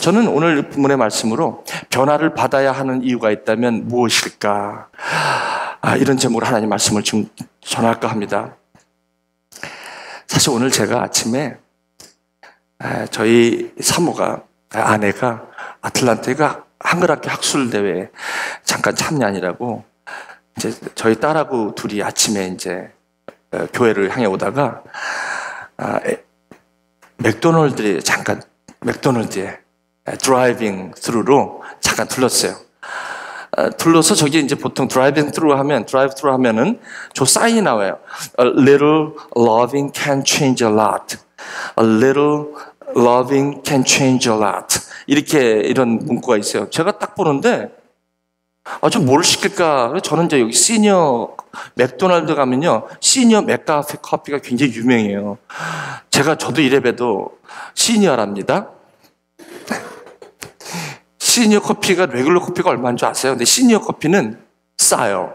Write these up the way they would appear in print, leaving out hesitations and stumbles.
저는 오늘 본문의 말씀으로 변화를 받아야 하는 이유가 있다면 무엇일까? 이런 제목으로 하나님 말씀을 지금 전할까 합니다. 사실 오늘 제가 아침에 저희 사모가, 아내가 아틀란타가 한글학교 학술대회에 잠깐 참여하느라고 이제 저희 딸하고 둘이 아침에 이제 교회를 향해 오다가 맥도날드에 드라이빙 스루로 잠깐 들렀어요. 둘러서 저기 이제 보통 드라이브 트루 하면은 저 사인이 나와요. A little loving can change a lot. A little loving can change a lot. 이런 문구가 있어요. 제가 딱 보는데 좀 뭘 시킬까? 저는 이제 여기 시니어 맥도날드 가면요, 시니어 맥카페 커피가 굉장히 유명해요. 저도 이래봬도 시니어랍니다. 시니어 커피가 레귤러 커피가 얼마인 줄 아세요? 근데 시니어 커피는 싸요.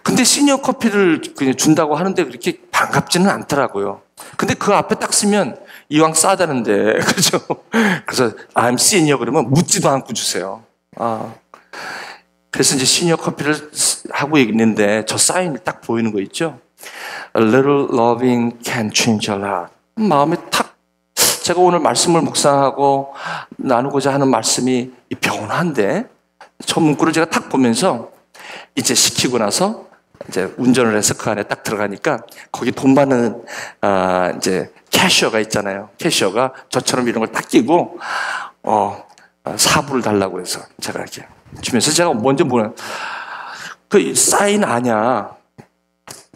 근데 시니어 커피를 그냥 준다고 하는데 그렇게 반갑지는 않더라고요. 근데 그 앞에 딱 쓰면 이왕 싸다는데, 그죠? 그래서 I'm senior 그러면 묻지도 않고 주세요. 그래서 이제 시니어 커피를 하고 있는데 저 사인이 딱 보이는 거 있죠? A little loving can change a lot. 마음에 탁, 제가 오늘 말씀을 묵상하고 나누고자 하는 말씀이 이 변화인데, 저 문구를 제가 딱 보면서 이제 시키고 나서 이제 운전을 해서 그 안에 딱 들어가니까 거기 돈 받는 이제 캐셔가 있잖아요. 캐셔가 저처럼 이런 걸 딱 끼고 사부를 달라고 해서 제가 이렇게 주면서 제가 먼저 그 사인 아냐?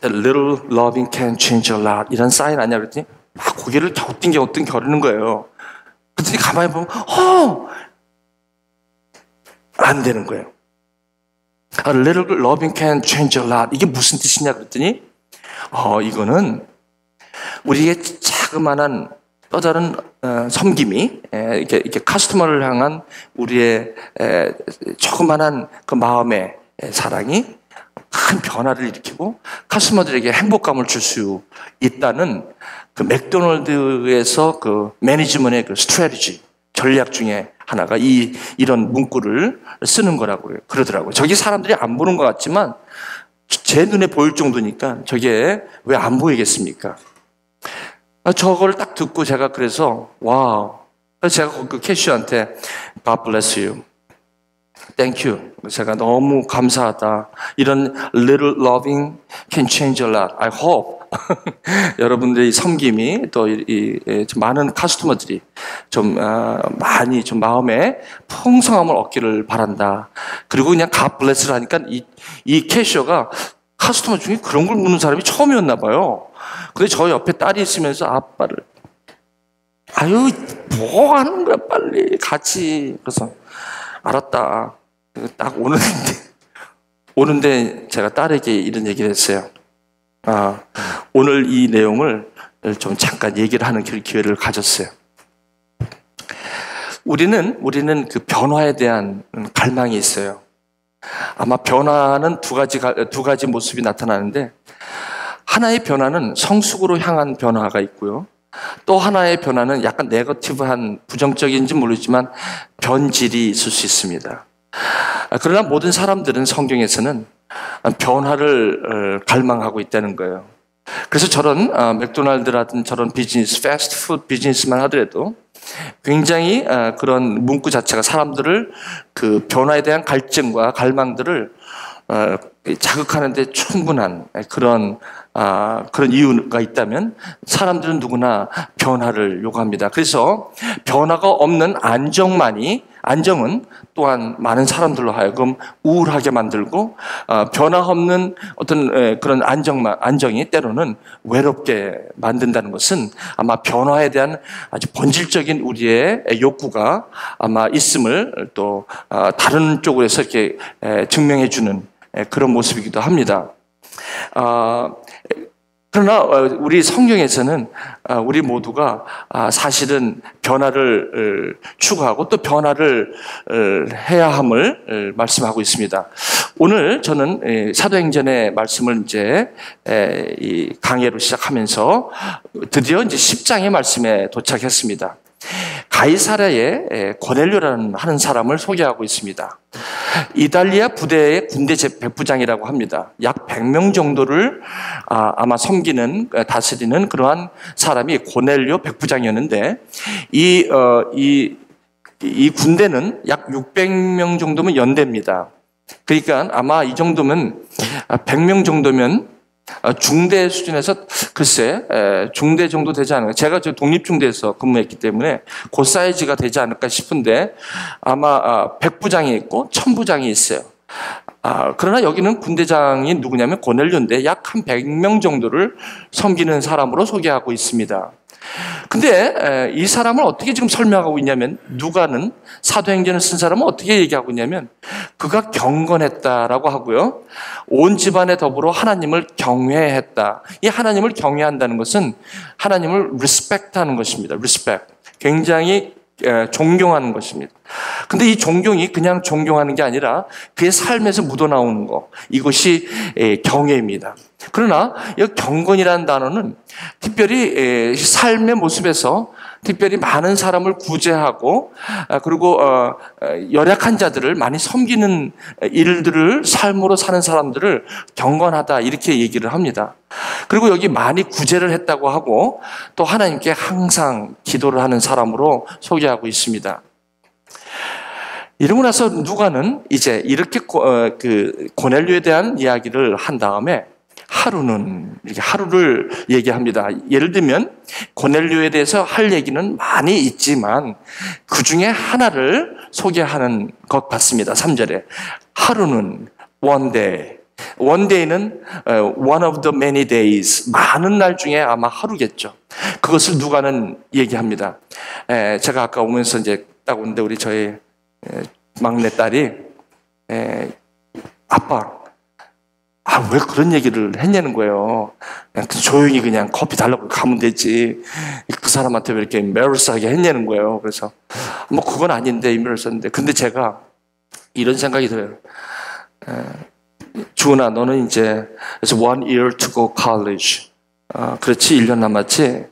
A little loving can change a lot. 이런 사인 아냐? 그랬더니 막 고개를 갸우뚱 거리는 거예요. 그랬더니 가만히 보면 안 되는 거예요. A little loving can change a lot. 이게 무슨 뜻이냐 그랬더니 이거는 우리의 자그마한 또 다른 섬김이 이렇게 카스터머를 향한 우리의 조그마한 그 마음의 사랑이 큰 변화를 일으키고 카스터머들에게 행복감을 줄 수 있다는 그 맥도날드에서 그 매니지먼트의 그 스트래티지 전략 중에 하나가 이런 문구를 쓰는 거라고 그러더라고요. 저기 사람들이 안 보는 것 같지만 제 눈에 보일 정도니까 저게 왜 안 보이겠습니까? 저걸 딱 듣고 제가 그래서 제가 그 캐시어한테 God bless you, thank you. 제가 너무 감사하다. 이런 little loving can change a lot. I hope 여러분들의 섬김이 또 많은 카스터머들이 많이 마음에 풍성함을 얻기를 바란다. 그리고 그냥 God bless를 하니까 이 캐셔가 카스터머 중에 그런 걸 묻는 사람이 처음이었나 봐요. 근데 저 옆에 딸이 있으면서 아빠를 뭐 하는 거야 빨리 같이. 그래서 알았다. 딱 오는데 제가 딸에게 이런 얘기를 했어요. 오늘 이 내용을 좀 잠깐 얘기를 하는 기회를 가졌어요. 우리는 그 변화에 대한 갈망이 있어요. 아마 변화는 두 가지 모습이 나타나는데, 하나의 변화는 성숙으로 향한 변화가 있고요. 또 하나의 변화는 약간 네거티브한, 부정적인지 모르지만 변질이 있을 수 있습니다. 그러나 모든 사람들은 성경에서는 변화를 갈망하고 있다는 거예요. 그래서 저런 맥도날드라든 저런 비즈니스, 패스트푸드 비즈니스만 하더라도 굉장히 그런 문구 자체가 사람들을 그 변화에 대한 갈증과 갈망들을 자극하는 데 충분한 그런 이유가 있다면 사람들은 누구나 변화를 요구합니다. 그래서 변화가 없는 안정은 또한 많은 사람들로 하여금 우울하게 만들고, 변화 없는 어떤 그런 안정이 때로는 외롭게 만든다는 것은 아마 변화에 대한 아주 본질적인 우리의 욕구가 아마 있음을 또 다른 쪽으로 해서 이렇게 증명해 주는 그런 모습이기도 합니다. 그러나 우리 성경에서는 우리 모두가 사실은 변화를 추구하고 또 변화를 해야 함을 말씀하고 있습니다. 오늘 저는 사도행전의 말씀을 이제 이 강해로 시작하면서 드디어 이제 10장의 말씀에 도착했습니다. 가이사랴의 고넬료라는 하는 사람을 소개하고 있습니다. 이달리아 부대의 군대 백부장이라고 합니다. 약 100명 정도를 아마 섬기는, 다스리는 그러한 사람이 고넬료 백부장이었는데, 이 군대는 약 600명 정도면 연대입니다. 그러니까 아마 이 정도면 100명 정도면 중대 수준에서 글쎄 중대 정도 되지 않을까. 제가 저 독립중대에서 근무했기 때문에 그 사이즈가 되지 않을까 싶은데 아마 백부장이 있고 천부장이 있어요. 그러나 여기는 군대장이 누구냐면 고넬료인데 약 한 100명 정도를 섬기는 사람으로 소개하고 있습니다. 근데 이 사람을 어떻게 지금 설명하고 있냐면, 누가는 사도행전을 쓴 사람은 어떻게 얘기하고 있냐면 그가 경건했다라고 하고요, 온 집안에 더불어 하나님을 경외했다. 이 하나님을 경외한다는 것은 하나님을 리스펙트하는 것입니다. 리스펙트, 굉장히 존경하는 것입니다. 근데 이 존경이 그냥 존경하는 게 아니라 그의 삶에서 묻어나오는 것, 이것이 경외입니다. 그러나 이 경건이라는 단어는 특별히 삶의 모습에서 특별히 많은 사람을 구제하고 그리고 열약한 자들을 많이 섬기는 일들을 삶으로 사는 사람들을 경건하다 이렇게 얘기를 합니다. 그리고 여기 많이 구제를 했다고 하고 또 하나님께 항상 기도를 하는 사람으로 소개하고 있습니다. 이러고 나서 누가는 이제 이렇게 고넬료에 대한 이야기를 한 다음에 이렇게 하루를 얘기합니다. 예를 들면 고넬료에 대해서 할 얘기는 많이 있지만 그 중에 하나를 소개하는 것 같습니다. 3절에 하루는 one day. one day는 one of the many days. 많은 날 중에 아마 하루겠죠. 그것을 누가는 얘기합니다. 제가 아까 오면서 이제 딱 오는데 우리 저희 막내 딸이 아빠, 왜 그런 얘기를 했냐는 거예요. 그냥 조용히 그냥 커피 달라고 가면 되지. 그 사람한테 왜 이렇게 메르스하게 했냐는 거예요. 그래서 뭐 그건 아닌데 메르스인데. 근데 제가 이런 생각이 들어요. 주은아, 너는 이제 one year to go college. 그렇지, 1년 남았지.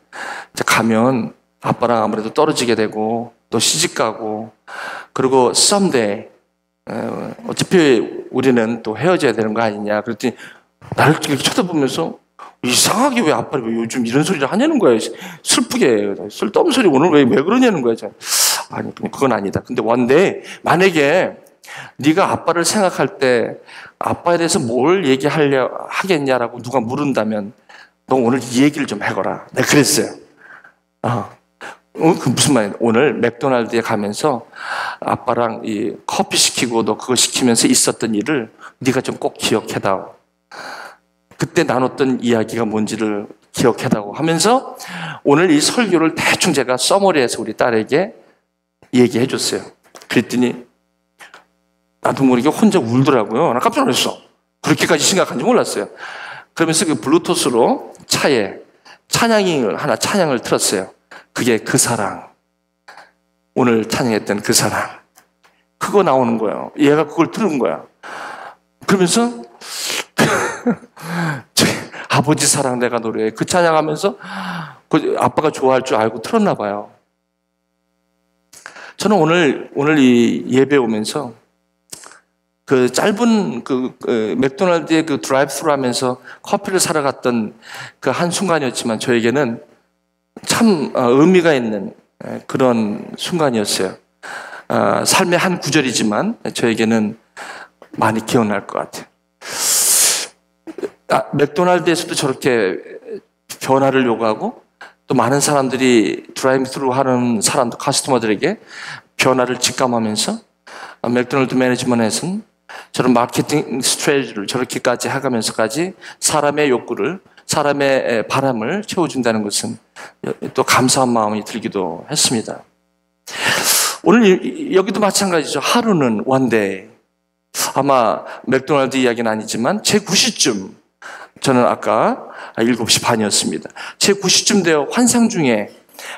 이제 가면 아빠랑 아무래도 떨어지게 되고 또 시집 가고 그리고 someday 어차피 우리는 또 헤어져야 되는 거 아니냐. 그랬더니 나를 이렇게 쳐다보면서 이상하게 왜 아빠를 왜 요즘 이런 소리를 하냐는 거예요. 슬프게 쓸데없는 소리 오늘 왜 그러냐는 거예요. 아니 그건 아니다. 근데 원데 만약에 네가 아빠를 생각할 때 아빠에 대해서 뭘 하겠냐라고 누가 물은다면 너 오늘 이 얘기를 좀 해거라. 내가 그랬어요. 그 무슨 말이야? 오늘 맥도날드에 가면서 아빠랑 이 커피 시키고 너 그거 시키면서 있었던 일을 네가 좀 꼭 기억해다오. 그때 나눴던 이야기가 뭔지를 기억해다오 하면서 오늘 이 설교를 대충 제가 서머리해서 우리 딸에게 얘기해 줬어요. 그랬더니 나도 모르게 혼자 울더라고요. 나 깜짝 놀랐어. 그렇게까지 심각한지 몰랐어요. 그러면서 그 블루투스로 차에 찬양을 틀었어요. 그게 그 사랑. 오늘 찬양했던 그 사랑. 그거 나오는 거예요. 얘가 그걸 들은 거야. 그러면서 아버지 사랑 내가 노래해. 그 찬양하면서 그 아빠가 좋아할 줄 알고 틀었나 봐요. 저는 오늘 이 예배 오면서 그 짧은 맥도날드의 그 드라이브 스루 하면서 커피를 사러 갔던 그 한 순간이었지만 저에게는 참 의미가 있는 그런 순간이었어요. 삶의 한 구절이지만 저에게는 많이 기억날 것 같아요. 맥도날드에서도 저렇게 변화를 요구하고 또 많은 사람들이 드라이브 스루 하는 커스터머들에게 변화를 직감하면서 맥도날드 매니지먼트에서는 저런 마케팅 스트래티지를 저렇게까지 해가면서까지 사람의 욕구를, 사람의 바람을 채워준다는 것은 또 감사한 마음이 들기도 했습니다. 오늘 여기도 마찬가지죠. 하루는 one day. 아마 맥도날드 이야기는 아니지만 제 9시쯤, 저는 아까 7시 반이었습니다. 제 9시쯤 되어 환상 중에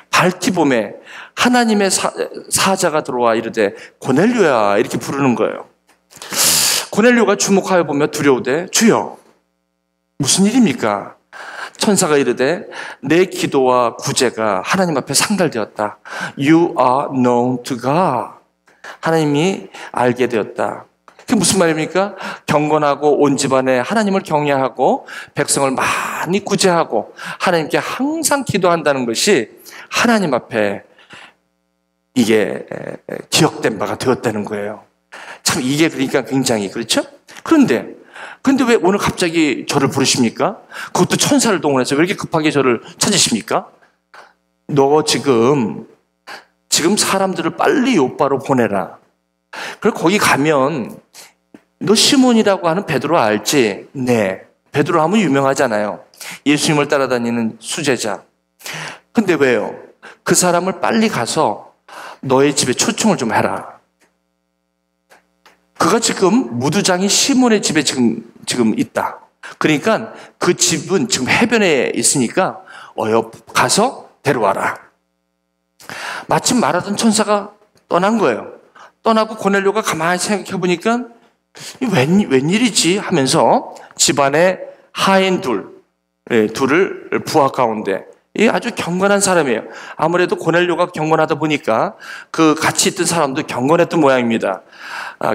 발티봄에 하나님의 사자가 들어와 이르되 고넬료야 이렇게 부르는 거예요. 고넬료가 주목하여 보며 두려우되 주여 무슨 일입니까? 천사가 이르되 내 기도와 구제가 하나님 앞에 상달되었다. You are known to God. 하나님이 알게 되었다. 그게 무슨 말입니까? 경건하고 온 집안에 하나님을 경외하고 백성을 많이 구제하고 하나님께 항상 기도한다는 것이 하나님 앞에 이게 기억된 바가 되었다는 거예요. 참 이게 그러니까 굉장히 그렇죠? 그런데 왜 오늘 갑자기 저를 부르십니까? 그것도 천사를 동원해서 왜 이렇게 급하게 저를 찾으십니까? 너 지금 사람들을 빨리 요바로 보내라. 그리고 거기 가면 너 시몬이라고 하는 베드로 알지? 네. 베드로 하면 유명하잖아요. 예수님을 따라다니는 수제자. 근데 왜요? 그 사람을 빨리 가서 너의 집에 초청을 좀 해라. 그가 지금 무두장이 시몬의 집에 지금 있다. 그러니까 그 집은 지금 해변에 있으니까 가서 데려와라. 마침 말하던 천사가 떠난 거예요. 떠나고 고넬료가 가만히 생각해 보니까 웬일이지 하면서 집안에 하인 둘을 부하 가운데 아주 경건한 사람이에요. 아무래도 고넬료가 경건하다 보니까 그 같이 있던 사람도 경건했던 모양입니다.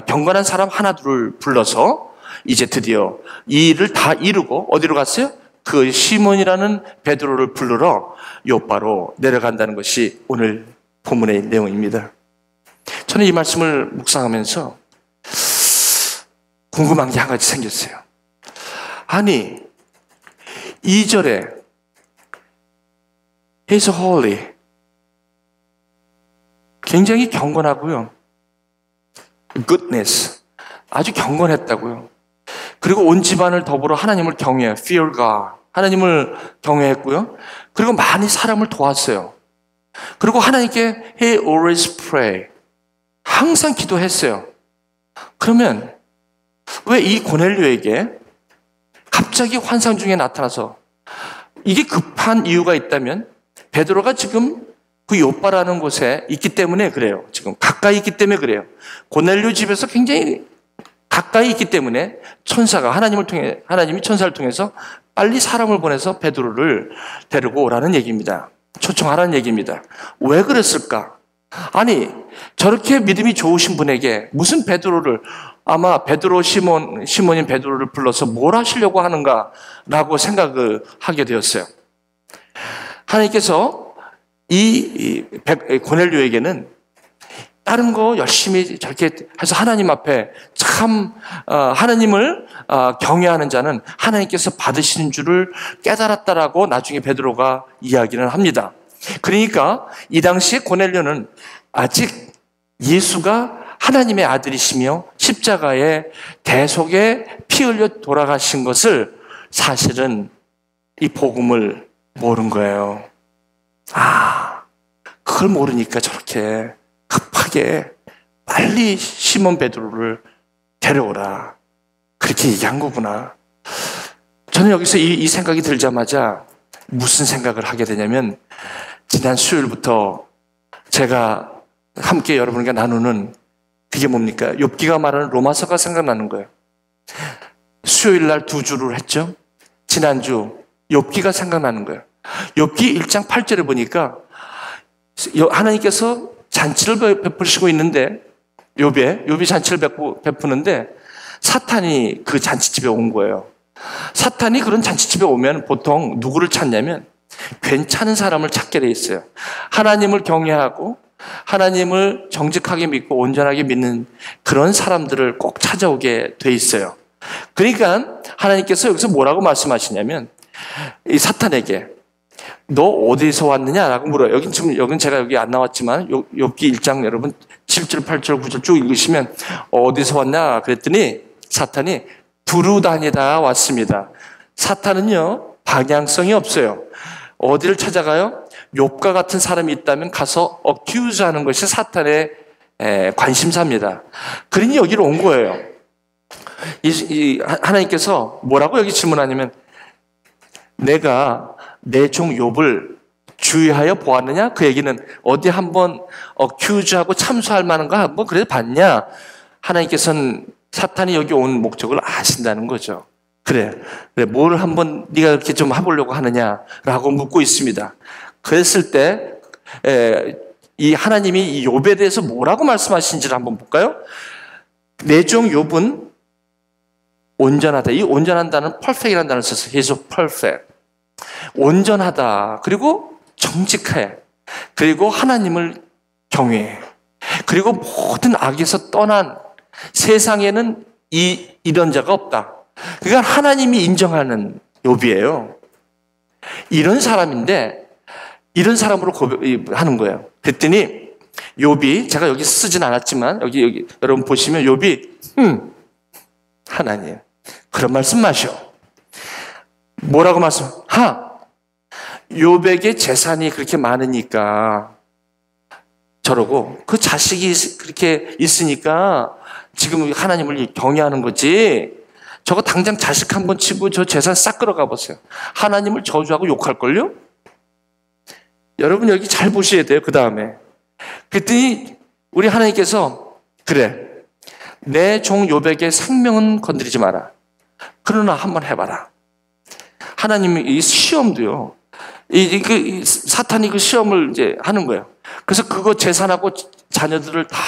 경건한 사람 하나 둘을 불러서 이제 드디어 이 일을 다 이루고 어디로 갔어요? 그 시몬이라는 베드로를 부르러 요바로 내려간다는 것이 오늘 본문의 내용입니다. 저는 이 말씀을 묵상하면서 궁금한 게 한 가지 생겼어요. 아니 2절에 He's holy. 굉장히 경건하고요. Goodness. 아주 경건했다고요. 그리고 온 집안을 더불어 하나님을 경외해. Fear God. 하나님을 경외했고요. 그리고 많이 사람을 도왔어요. 그리고 하나님께 He always pray. 항상 기도했어요. 그러면 왜 이 고넬료에게 갑자기 환상 중에 나타나서 이게 급한 이유가 있다면 베드로가 지금 그 요바라는 곳에 있기 때문에 그래요. 지금 가까이 있기 때문에 그래요. 고넬료 집에서 굉장히 가까이 있기 때문에 하나님이 천사를 통해서 빨리 사람을 보내서 베드로를 데리고 오라는 얘기입니다. 초청하라는 얘기입니다. 왜 그랬을까? 아니 저렇게 믿음이 좋으신 분에게 무슨 베드로를 아마 시몬인 베드로를 불러서 뭘 하시려고 하는가라고 생각을 하게 되었어요. 하나님께서 이 고넬료에게는 다른 거 열심히 저렇게 해서 하나님 앞에 참 하나님을 경외하는 자는 하나님께서 받으시는 줄을 깨달았다라고 나중에 베드로가 이야기를 합니다. 그러니까 이 당시에 고넬료는 아직 예수가 하나님의 아들이시며 십자가에 대속에 피 흘려 돌아가신 것을 사실은 이 복음을 모른 거예요. 그걸 모르니까 저렇게 급하게 빨리 시몬 베드로를 데려오라. 그렇게 얘기한 거구나. 저는 여기서 이 생각이 들자마자 무슨 생각을 하게 되냐면 지난 수요일부터 제가 함께 여러분과 나누는 그게 뭡니까? 욥기가 말하는 로마서가 생각나는 거예요. 수요일 날 2주를 했죠. 지난주 욥기가 생각나는 거예요. 욥기 1장 8절에 보니까 하나님께서 잔치를 베푸시고 있는데 욥이 잔치를 베푸는데 사탄이 그 잔치집에 온 거예요. 사탄이 그런 잔치집에 오면 보통 누구를 찾냐면 괜찮은 사람을 찾게 돼 있어요. 하나님을 경외하고 하나님을 정직하게 믿고 온전하게 믿는 그런 사람들을 꼭 찾아오게 돼 있어요. 그러니까 하나님께서 여기서 뭐라고 말씀하시냐면 이 사탄에게 너 어디서 왔느냐라고 물어요. 여긴 제가 여기 안 나왔지만 욥기 1장 여러분 7절, 8절, 9절 쭉 읽으시면 어디서 왔냐 그랬더니 사탄이 두루 다니다 왔습니다. 사탄은요 방향성이 없어요. 어디를 찾아가요? 욥과 같은 사람이 있다면 가서 어큐즈 하는 것이 사탄의 관심사입니다. 그러니 여기로 온 거예요. 하나님께서 뭐라고 여기 질문하냐면 내가 내 종 욥을 주의하여 보았느냐? 그 얘기는 어디 한번 어큐즈하고 참수할 만한가 한번 그래도 봤냐? 하나님께서는 사탄이 여기 온 목적을 아신다는 거죠. 그래, 뭘 한번 네가 이렇게 좀 해보려고 하느냐라고 묻고 있습니다. 그랬을 때 이 하나님이 이 욥에 대해서 뭐라고 말씀하신지를 한번 볼까요? 내 종 욥은 온전하다. 이 온전한다는 perfect이라는 단어를 썼어요. He's perfect. 온전하다. 그리고 정직해. 그리고 하나님을 경외해. 그리고 모든 악에서 떠난 세상에는 이런 자가 없다. 그러니까 하나님이 인정하는 욥이에요. 이런 사람인데 이런 사람으로 하는 거예요. 그랬더니 욥이, 제가 여기 쓰진 않았지만 여기 여러분 보시면 욥이 하나님 그런 말씀 마셔. 뭐라고 말씀? 욥에게 재산이 그렇게 많으니까 저러고 그 자식이 그렇게 있으니까 지금 하나님을 경외하는 거지. 저거 당장 자식 한번 치고 저 재산 싹 끌어가 보세요. 하나님을 저주하고 욕할걸요? 여러분 여기 잘 보셔야 돼요. 그 다음에 그랬더니 우리 하나님께서 그래, 내 종 욥에게 생명은 건드리지 마라. 그러나 한번 해봐라. 하나님이 이 시험도요. 사탄이 그 시험을 이제 하는 거예요. 그래서 그거 재산하고 자녀들을 다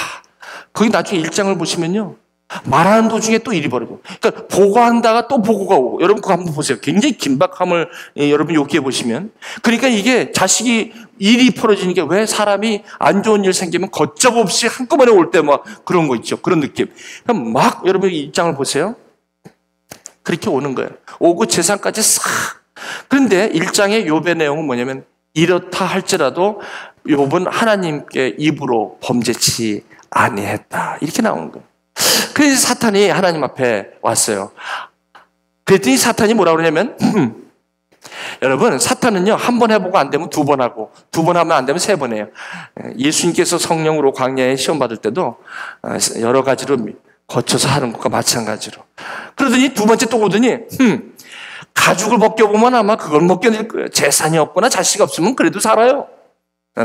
거기 나중에 1장을 보시면요. 말하는 도중에 또 일이 벌어져. 그러니까 보고한다가 또 보고가 오고. 여러분 그거 한번 보세요. 굉장히 긴박함을 여러분 욕기해 보시면. 그러니까 이게 자식이 일이 벌어지는 게 왜 사람이 안 좋은 일 생기면 걷잡없이 한꺼번에 올 때 막 그런 거 있죠. 그런 느낌. 그럼 막 여러분 이 장을 보세요. 그렇게 오는 거예요. 오고 재산까지 싹. 그런데 1장의 욥의 내용은 뭐냐면 이렇다 할지라도 욥은 하나님께 입으로 범죄치 아니했다. 이렇게 나오는 거예요. 그래서 사탄이 하나님 앞에 왔어요. 그랬더니 사탄이 뭐라고 그러냐면 여러분 사탄은요 한 번 해보고 안 되면 두 번 하고 두 번 하면 안 되면 세 번 해요. 예수님께서 성령으로 광야에 시험 받을 때도 여러 가지로 거쳐서 하는 것과 마찬가지로 그러더니 두 번째 또 오더니 가죽을 벗겨보면 아마 그걸 벗겨낼 거예요. 재산이 없거나 자식이 없으면 그래도 살아요.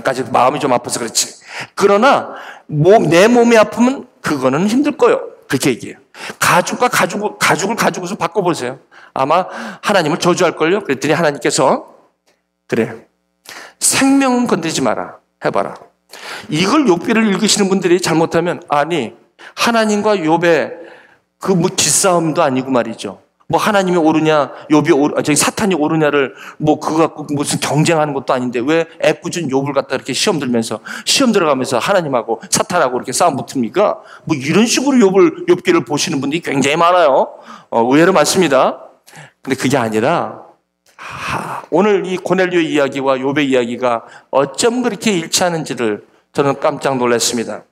까지 마음이 좀 아파서 그렇지. 그러나 내 몸이 아프면 그거는 힘들 거예요. 그렇게 얘기해요. 가죽을 가지고서 바꿔보세요. 아마 하나님을 저주할걸요. 그랬더니 하나님께서 그래, 생명은 건드리지 마라. 해봐라. 이걸 욥기를 읽으시는 분들이 잘못하면 아니 하나님과 욥의 그 뭐 기싸움도 아니고 말이죠. 뭐 하나님이 옳으냐, 사탄이 옳으냐를 뭐 그거 갖고 무슨 경쟁하는 것도 아닌데 왜 애꿎은 욥을 갖다 이렇게 시험 들어가면서 하나님하고 사탄하고 이렇게 싸움 붙습니까? 뭐 이런 식으로 욥기를 보시는 분들이 굉장히 많아요. 의외로 많습니다. 근데 그게 아니라 오늘 이 고넬료의 이야기와 욥의 이야기가 어쩜 그렇게 일치하는지를 저는 깜짝 놀랐습니다.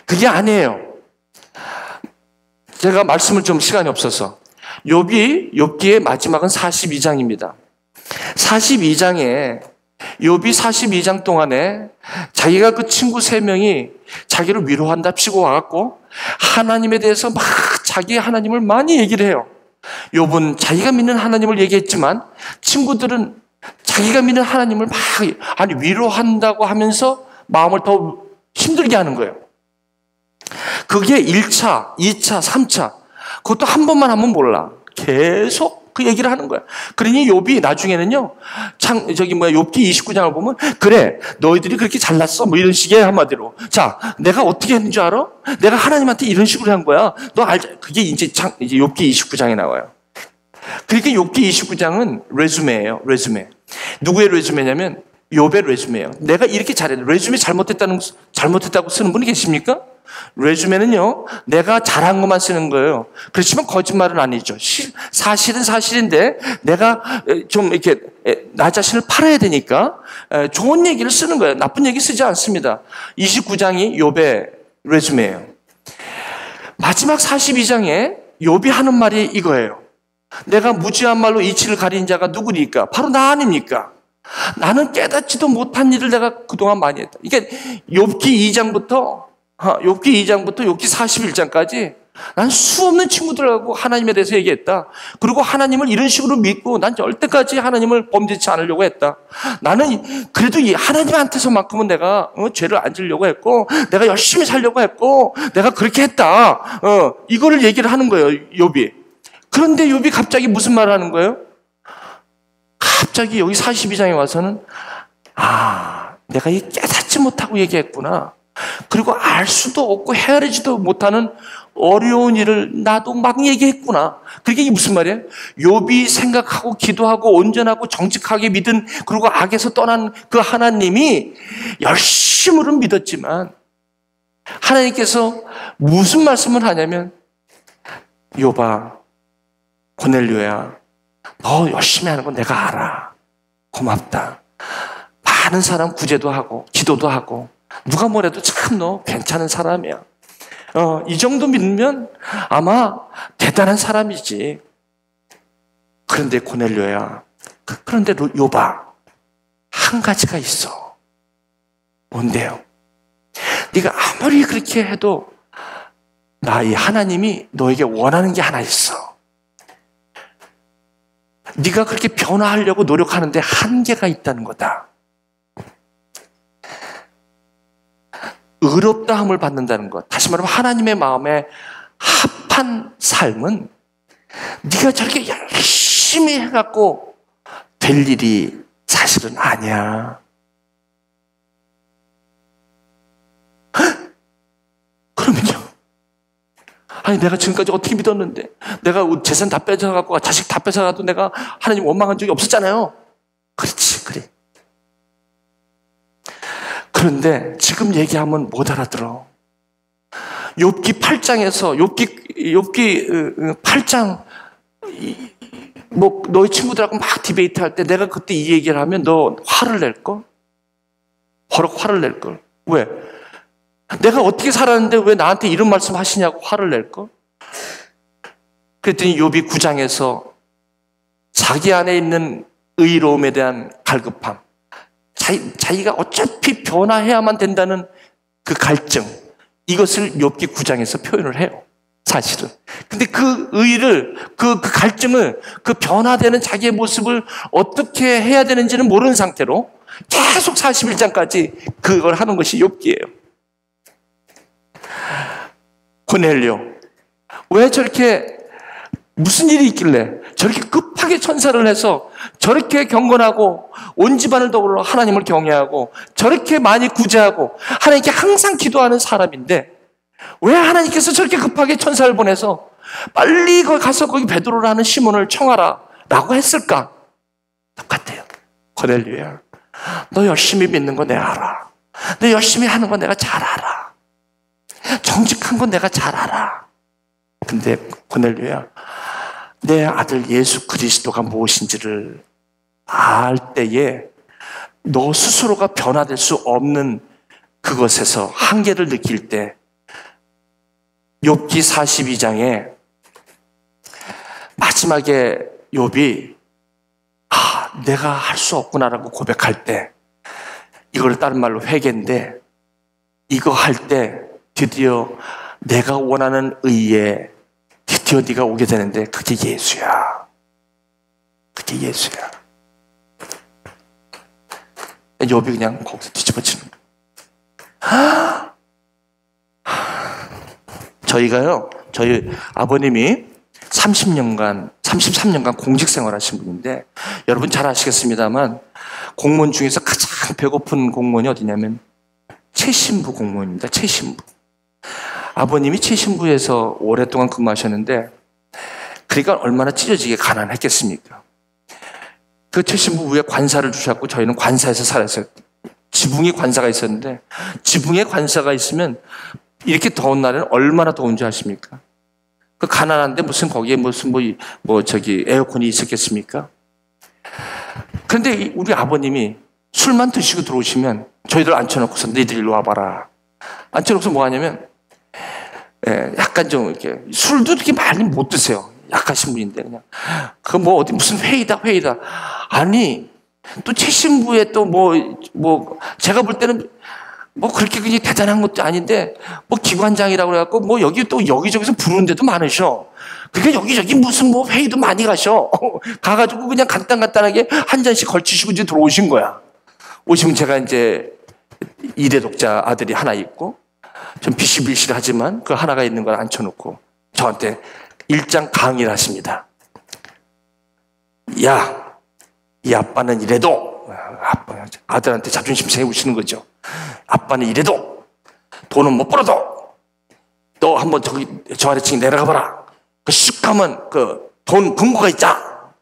그게 아니에요. 제가 말씀을 좀 시간이 없어서 욥기의 마지막은 42장입니다. 42장에 욥이 42장 동안에 자기가 그 친구 3명이 자기를 위로한다 치고 와갖고 하나님에 대해서 막 자기 하나님을 많이 얘기를 해요. 욥은 자기가 믿는 하나님을 얘기했지만 친구들은 자기가 믿는 하나님을 막 위로한다고 하면서 마음을 더 힘들게 하는 거예요. 그게 1차, 2차, 3차 그것도 한 번만 하면 몰라. 계속 그 얘기를 하는 거야. 그러니 욥이 나중에는요, 욥기 29장을 보면, 그래, 너희들이 그렇게 잘났어. 뭐 이런 식의 한마디로. 자, 내가 어떻게 했는 줄 알아? 내가 하나님한테 이런 식으로 한 거야. 너 알자. 그게 이제 욥기 29장에 나와요. 그러니까 욥기 29장은 레주메예요. 레주메. 누구의 레주메냐면, 욥의 레주메예요. 내가 이렇게 잘했는데, 레주메 잘못했다고 쓰는 분이 계십니까? 레주메는요, 내가 잘한 것만 쓰는 거예요. 그렇지만 거짓말은 아니죠. 사실은 사실인데, 내가 좀 이렇게 나 자신을 팔아야 되니까 좋은 얘기를 쓰는 거예요. 나쁜 얘기 쓰지 않습니다. 29장이 욥의 레주메예요. 마지막 42장에 욥이 하는 말이 이거예요. 내가 무지한 말로 이치를 가린 자가 누구니까? 바로 나 아닙니까? 나는 깨닫지도 못한 일을 내가 그동안 많이 했다. 이게 욥기 2장부터 욥기 41장까지 난 수없는 친구들하고 하나님에 대해서 얘기했다. 그리고 하나님을 이런 식으로 믿고 난 절대까지 하나님을 범죄치 않으려고 했다. 나는 그래도 이 하나님한테서만큼은 내가 죄를 안 지려고 했고 내가 열심히 살려고 했고 내가 그렇게 했다. 이거를 얘기를 하는 거예요, 욥이. 그런데 욥이 갑자기 무슨 말을 하는 거예요? 갑자기 여기 42장에 와서는 내가 이 깨닫지 못하고 얘기했구나. 그리고 알 수도 없고 헤아리지도 못하는 어려운 일을 나도 막 얘기했구나. 그게 무슨 말이에요? 욥이 생각하고 기도하고 온전하고 정직하게 믿은, 그리고 악에서 떠난 그 하나님이 열심으로 믿었지만 하나님께서 무슨 말씀을 하냐면, 욥아, 고넬료야, 너 열심히 하는 건 내가 알아. 고맙다. 많은 사람 구제도 하고 기도도 하고 누가 뭐래도 참 너 괜찮은 사람이야. 이 정도 믿으면 아마 대단한 사람이지. 그런데 고넬료야, 그런데 욥아, 한 가지가 있어. 뭔데요? 네가 아무리 그렇게 해도 이 하나님이 너에게 원하는 게 하나 있어. 네가 그렇게 변화하려고 노력하는데 한계가 있다는 거다. 의롭다함을 받는다는 것, 다시 말하면 하나님의 마음에 합한 삶은 네가 저렇게 열심히 해갖고 될 일이 사실은 아니야. 그러면요, 아니 내가 지금까지 어떻게 믿었는데, 내가 재산 다 뺏어가고 자식 다 뺏어가도 내가 하나님 원망한 적이 없었잖아요. 그렇지, 그래. 그런데 지금 얘기하면 못 알아들어. 욥기 8장에서 욥기 8장 뭐 너희 친구들하고 막 디베이트 할 때 내가 그때 이 얘기를 하면 너 화를 낼걸? 버럭 화를 낼걸. 왜? 내가 어떻게 살았는데 왜 나한테 이런 말씀 하시냐고 화를 낼걸? 그랬더니 욥이 9장에서 자기 안에 있는 의로움에 대한 갈급함, 자기가 어차피 변화해야만 된다는 그 갈증, 이것을 욥기 9장에서 표현을 해요, 사실은. 근데 그 의를, 그 갈증을, 그 변화되는 자기의 모습을 어떻게 해야 되는지는 모르는 상태로 계속 41장까지 그걸 하는 것이 욥기예요. 고넬료, 왜 저렇게 무슨 일이 있길래 저렇게 급하게 천사를 해서 저렇게 경건하고 온 집안을 더불어 하나님을 경외하고 저렇게 많이 구제하고 하나님께 항상 기도하는 사람인데 왜 하나님께서 저렇게 급하게 천사를 보내서 빨리 거기 가서 거기 베드로라는 시몬을 청하라 라고 했을까? 똑같아요. 고넬료야, 너 열심히 믿는 거 내가 알아. 너 열심히 하는 거 내가 잘 알아. 정직한 건 내가 잘 알아. 근데 고넬료야, 내 아들 예수 그리스도가 무엇인지를 알 때에 너 스스로가 변화될 수 없는 그것에서 한계를 느낄 때, 욥기 42장에 마지막에 욥이 내가 할 수 없구나라고 고백할 때, 이걸 다른 말로 회개인데, 이거 할 때 드디어 내가 원하는 의에 드디어 네가 오게 되는데 그게 예수야. 그게 예수야. 욥이 그냥 거기서 뒤집어지는 거야. 저희 아버님이 33년간 공직 생활하신 분인데, 여러분 잘 아시겠습니다만 공무원 중에서 가장 배고픈 공무원이 어디냐면 최신부 공무원입니다. 최신부. 아버님이 최신부에서 오랫동안 근무하셨는데, 그러니까 얼마나 찢어지게 가난했겠습니까? 그 최신부 위에 관사를 주셨고, 저희는 관사에서 살았어요. 지붕에 관사가 있었는데, 지붕에 관사가 있으면 이렇게 더운 날에는 얼마나 더운지 아십니까? 그 가난한데 무슨 거기에 무슨 에어컨이 있었겠습니까? 그런데 우리 아버님이 술만 드시고 들어오시면 저희들 앉혀놓고서 너희들 일로 와봐라. 앉혀놓고서 뭐 하냐면, 약간 좀 이렇게 술도 이렇게 많이 못 드세요. 약하신 분인데 그냥 어디 무슨 회의다. 아니 또 최신부에 또 제가 볼 때는 그렇게 그냥 대단한 것도 아닌데 기관장이라고 그래갖고 여기 또 여기저기서 부르는 데도 많으셔. 그러니까 여기저기 무슨 회의도 많이 가셔. 가가지고 그냥 간단하게 한 잔씩 걸치시고 이제 들어오신 거야. 오시면 제가 이제 이대 독자 아들이 하나 있고 좀 비실비실하지만 그 하나가 있는 걸 앉혀놓고 저한테 1장 강의를 하십니다. 야, 이 아빠는 이래도, 아들한테 자존심 세우시는 거죠. 아빠는 이래도 돈은 못 벌어도 너 한번 저 아래층에 내려가 봐라. 슉 하면 돈 금고가 있자.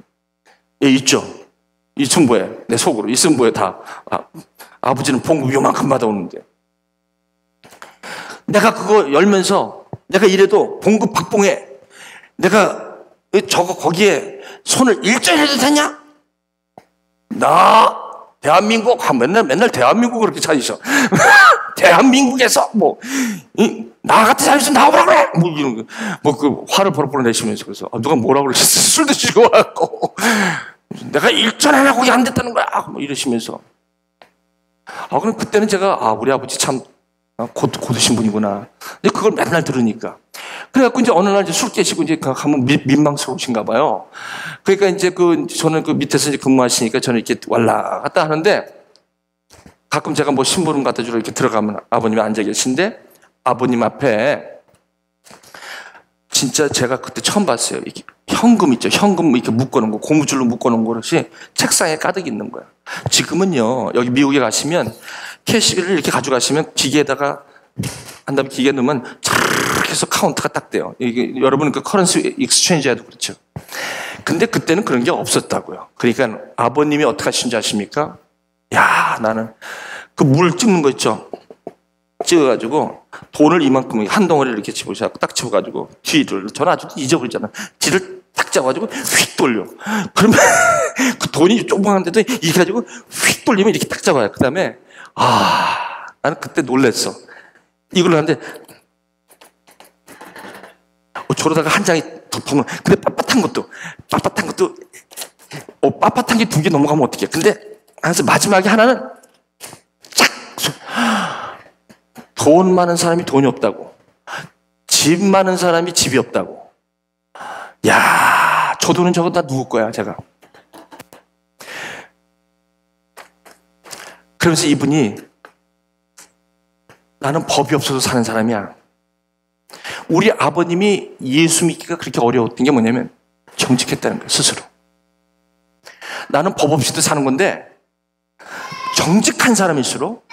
예, 있죠. 이 승부에, 내 속으로 이 승부에 다 아버지는 봉급 요만큼 받아오는데 내가 그거 열면서 내가 이래도 봉급 박봉해. 내가 저거 거기에 손을 일절해도 되냐? 나 대한민국 맨날 대한민국 그렇게 찾으셔. 대한민국에서 나 같은 사람이 나오라 그래. 이런 거 화를 보러보러 내시면서 그래서 누가 뭐라고 그러셨어? 술 드시고 와갖고 내가 일전 하나 거기 안 됐다는 거야. 이러시면서 그럼 그때는 제가 우리 아버지 참 고드신 분이구나. 근데 그걸 맨날 들으니까. 그래갖고 이제 어느 날 이제 술 깨시고 이제 가면 민망스러우신가 봐요. 그러니까 이제 저는 밑에서 이제 근무하시니까 저는 이렇게 왔다 갔다 하는데 가끔 제가 신부름 갖다 주러 이렇게 들어가면 아버님이 앉아 계신데 아버님 앞에 진짜 제가 그때 처음 봤어요. 이렇게 현금 있죠. 현금 이렇게 묶어놓은 거, 고무줄로 묶어놓은 것이 책상에 가득 있는 거야. 지금은요, 여기 미국에 가시면 캐시를 이렇게 가져가시면 기계에다가 한 다음에 기계에 넣으면 촤르르 해서 카운트가 딱 돼요. 이게 여러분 커런시 익스체인지에도 그렇죠. 근데 그때는 그런 게 없었다고요. 그러니까 아버님이 어떻게 하신지 아십니까? 야, 나는 그 물 찍는 거 있죠. 찍어가지고 돈을 이만큼 한 덩어리를 이렇게 집으셔서 딱 집어가지고 뒤를 저는 아주 잊어버리잖아. 뒤를 딱 잡아가지고 휙 돌려. 그러면 그 돈이 조그만한데도 이렇게 가지고 휙 돌리면 이렇게 딱 잡아요. 그 다음에 나는 그때 놀랬어. 이걸 하는데 저러다가 한 장이 덮으면 근데 빳빳한 것도 빳빳한 게 2개 넘어가면 어떡해. 근데 그래서 마지막에 하나는 돈 많은 사람이 돈이 없다고, 집 많은 사람이 집이 없다고. 야, 저 돈은 저거 다 누구 거야, 제가. 그러면서 이분이 나는 법이 없어서 사는 사람이야. 우리 아버님이 예수 믿기가 그렇게 어려웠던 게 뭐냐면 정직했다는 거예요, 스스로. 나는 법 없이도 사는 건데 정직한 사람일수록,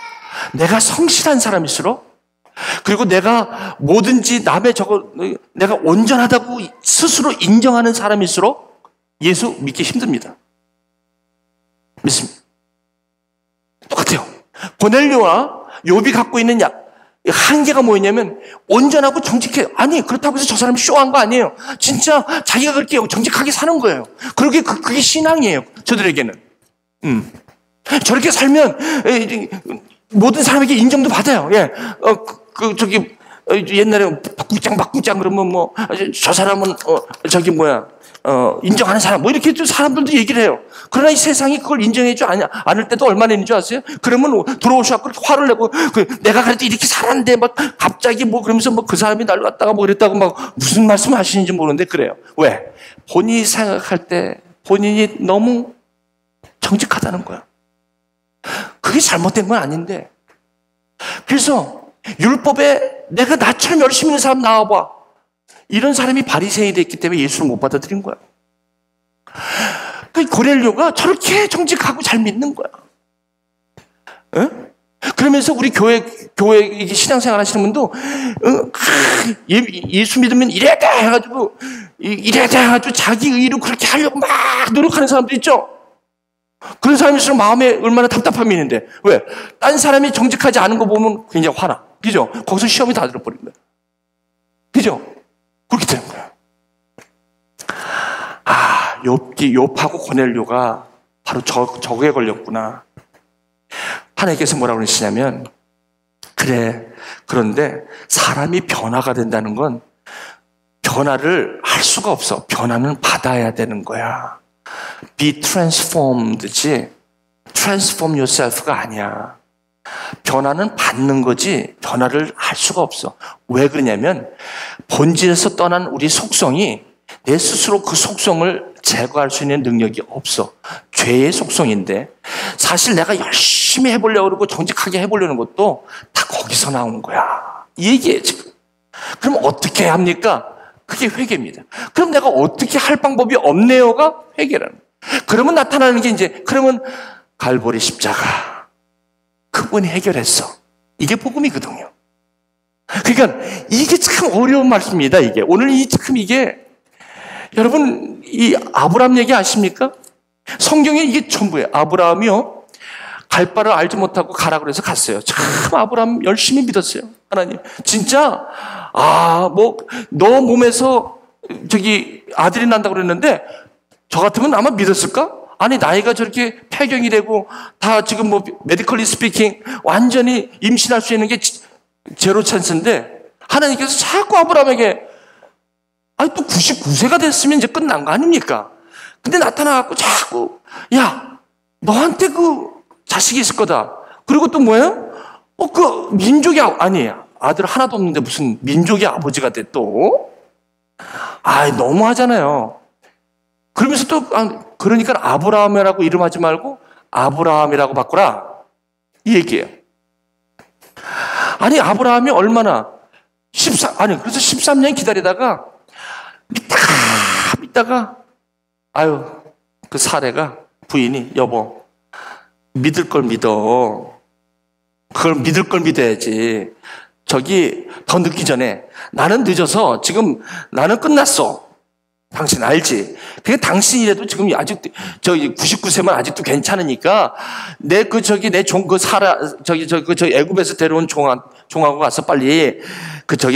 내가 성실한 사람일수록, 그리고 내가 뭐든지 내가 온전하다고 스스로 인정하는 사람일수록 예수 믿기 힘듭니다. 믿습니다. 똑같아요. 고넬료와 욥이 갖고 있는 한계가 뭐였냐면 온전하고 정직해요. 아니, 그렇다고 해서 저 사람이 쇼한 거 아니에요. 진짜 자기가 그렇게 정직하게 사는 거예요. 그게 신앙이에요, 저들에게는. 저렇게 살면 모든 사람에게 인정도 받아요. 예. 옛날에 박국장 그러면 저 사람은 인정하는 사람 이렇게 사람들도 얘기를 해요. 그러나 이 세상이 그걸 인정해주지 않을 때도 얼마나 있는 줄 아세요? 그러면 들어오셔서 화를 내고 내가 그래도 이렇게 살았는데 갑자기 그러면서 그 사람이 날 갖다가 그랬다고 무슨 말씀 하시는지 모르는데 그래요. 왜? 본인이 생각할 때 본인이 너무 정직하다는 거야. 그게 잘못된 건 아닌데. 그래서 율법에 내가 나처럼 열심히 있는 사람 나와봐. 이런 사람이 바리새인이 됐기 때문에 예수를 못 받아들인 거야. 그 고넬료가 저렇게 정직하고 잘 믿는 거야. 에? 그러면서 우리 교회 신앙생활 하시는 분도 예수 믿으면 이래야 돼 해가지고 자기 의로 그렇게 하려고 막 노력하는 사람도 있죠. 그런 사람일수록 마음에 얼마나 답답함이 있는데. 왜? 딴 사람이 정직하지 않은 거 보면 굉장히 화나. 그죠? 거기서 시험이 다 들어버린 거야. 그죠? 그렇게 되는 거야. 욥하고 고넬료가 바로 저거에 걸렸구나. 하나님께서 뭐라고 그러시냐면, 그래, 그런데 사람이 변화가 된다는 건 변화를 할 수가 없어. 변화는 받아야 되는 거야. Be transformed지 transform yourself가 아니야. 변화는 받는 거지 변화를 할 수가 없어. 왜 그러냐면 본질에서 떠난 우리 속성이 내 스스로 그 속성을 제거할 수 있는 능력이 없어. 죄의 속성인데 사실 내가 열심히 해보려고 그러고 정직하게 해보려는 것도 다 거기서 나오는 거야. 이 얘기예요 지금. 그럼 어떻게 합니까? 그게 회개입니다. 그럼 내가 어떻게 할 방법이 없네요가 회개라는 거예요. 그러면 나타나는 게 이제 그러면 갈보리 십자가 그분이 해결했어. 이게 복음이거든요. 그러니까 이게 참 어려운 말씀입니다. 이게 오늘 이게 여러분 이 아브라함 얘기 아십니까? 성경에 이게 전부예요. 아브라함이요 갈 바를 알지 못하고 가라 그래서 갔어요. 참 아브라함 열심히 믿었어요. 하나님 진짜 너 몸에서 저기 아들이 난다고 그랬는데 저 같으면 아마 믿었을까? 아니 나이가 저렇게 폐경이 되고 다 지금 뭐 메디컬리 스피킹 완전히 임신할 수 있는 게 제로 찬스인데 하나님께서 자꾸 아브라함에게 아니 또 99세가 됐으면 이제 끝난 거 아닙니까? 근데 나타나갖고 자꾸 야 너한테 그 자식이 있을 거다. 그리고 또 뭐예요? 그 민족이 아니에요. 아들 하나도 없는데 무슨 민족의 아버지가 돼 또? 너무하잖아요. 그러면서 또 그러니까 아브라함이라고 이름하지 말고 아브라함이라고 바꾸라 이 얘기예요. 아니 아브라함이 얼마나 그래서 13년 기다리다가 믿다가 그 사례가 부인이 여보 믿을 걸 믿어. 그걸 믿을 걸 믿어야지. 저기 더 늦기 전에 나는 늦어서 지금 나는 끝났어. 당신 알지? 그게 당신이라도 지금 아직 저기 99세면 아직도 괜찮으니까 내 애굽에서 데려온 종하고 가서 빨리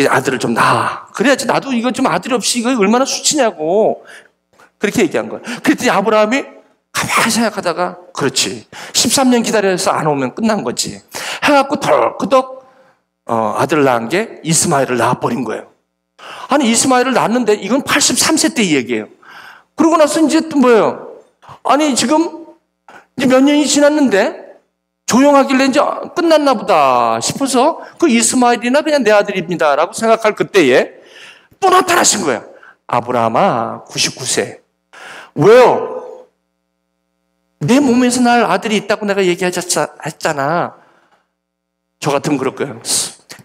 아들을 좀 낳아. 그래야지 나도 이거 좀 아들이 없이 이거 얼마나 수치냐고. 그렇게 얘기한 거야. 그랬더니 아브라함이 가만히 생각하다가 그렇지. 13년 기다려서 안 오면 끝난 거지. 해갖고 덜그덕 아들을 낳은 게 이스마엘을 낳아버린 거예요. 아니 이스마엘을 낳았는데 이건 83세 때 얘기예요. 그러고 나서 이제 또 뭐예요? 아니 지금 이제 몇 년이 지났는데 조용하길래 이제 끝났나 보다 싶어서 그 이스마엘이나 그냥 내 아들입니다 라고 생각할 그때에 또 나타나신 거예요. 아브라함아 99세. 왜요? 내 몸에서 날 아들이 있다고 내가 얘기했잖아. 저 같으면 그럴 거예요.